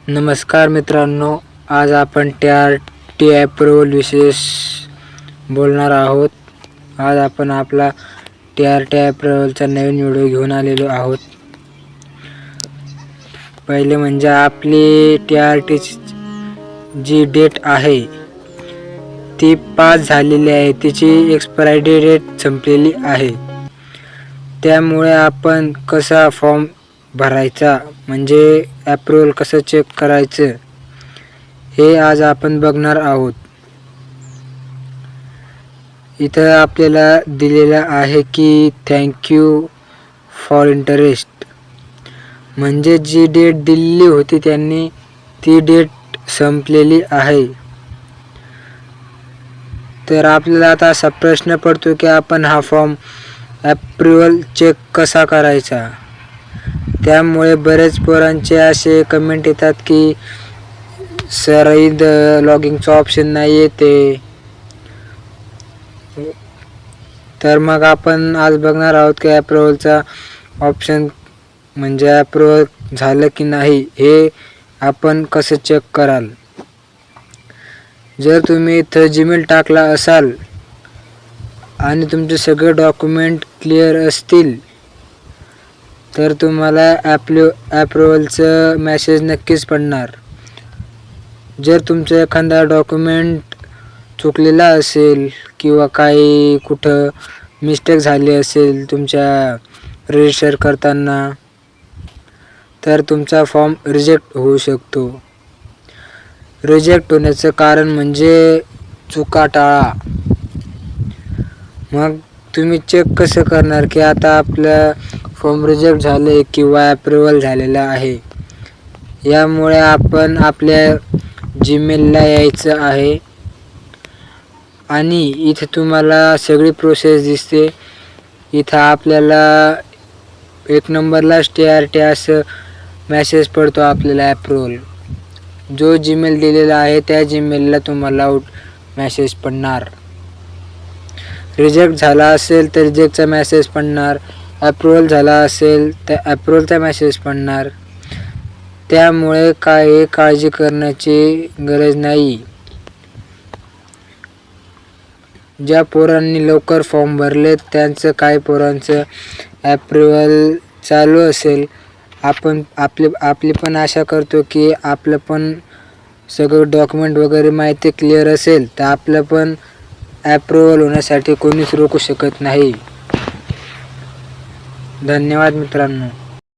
नमस्कार मित्रांनो, आज आपण टी अप्रूव्हल विशेष बोलणार आहोत. आज आपण आपला टी अप्रूव्हलचा नवीन व्हिडिओ घेऊन आलेलो आहोत. पहिले म्हणजे आपली टी जी डेट आहे ती पास झालेली आहे, तिची एक्सपायरी डेट संपलेली आहे. त्यामुळे आपण कसा फॉर्म भरायचा म्हणजे अप्रूव्हल कसं चेक करायचं हे आज आपण बघणार आहोत. इथं आपल्याला दिलेलं आहे की थँक्यू फॉर इंटरेस्ट, म्हणजे जी डेट दिलेली होती त्यांनी ती डेट संपलेली आहे. तर आपल्याला आता असा प्रश्न पडतो की आपण हा फॉर्म अप्रूव्हल चेक कसा करायचा. त्यामुळे बरेच पोरांचे असे कमेंट येतात की सर इथं लॉगिंगचं ऑप्शन नाही येते. तर मग आपण आज बघणार आहोत की अप्रूव्हलचा ऑप्शन म्हणजे अप्रूव्हल झालं की नाही हे आपण कसं चेक कराल. जर तुम्ही इथं जीमेल टाकला असाल आणि तुमचे सगळे डॉक्युमेंट क्लिअर असतील तर तुम्हाला अप्रूव्हलचं मेसेज नक्कीच पडणार. जर तुमचं एखादा डॉक्युमेंट चुकलेला असेल किंवा काही कुठं मिस्टेक झाली असेल तुमच्या रजिस्टर करताना तर तुमचा फॉर्म रिजेक्ट होऊ शकतो. रिजेक्ट होण्याचं कारण म्हणजे चुका टाळा. मग तुम्ही चेक कसं करणार की आता आपलं फॉर्म रिजेक्ट झाले किंवा अप्रूव्हल झालेला आहे. यामुळे आपण आपल्या जीमेलला यायचं आहे आणि इथे तुम्हाला सगळी प्रोसेस दिसते. इथं आपल्याला 1 नंबरलाच TRT असं मेसेज पडतो आपल्याला अप्रूव्हल. जो जीमेल दिलेला आहे त्या जीमेलला तुम्हाला मेसेज पडणार. रिजेक्ट झाला असेल तर रिजेक्टचा मेसेज पडणार, अप्रूव्हल झाला असेल तर अप्रूव्हलचा मेसेज पडणार. त्यामुळे काही काळजी करण्याची गरज नाही. ज्या पोरांनी लवकर फॉर्म भरले त्यांचं काही पोरांचं अप्रूव्हल चालू असेल. आपण आपली पण आशा करतो की आपलं पण सगळं डॉक्युमेंट वगैरे माहिती क्लिअर असेल तर आपलं पण अप्रूव्हल होण्यासाठी कोणीच रोखू शकत नाही. धन्यवाद मित्रांनो.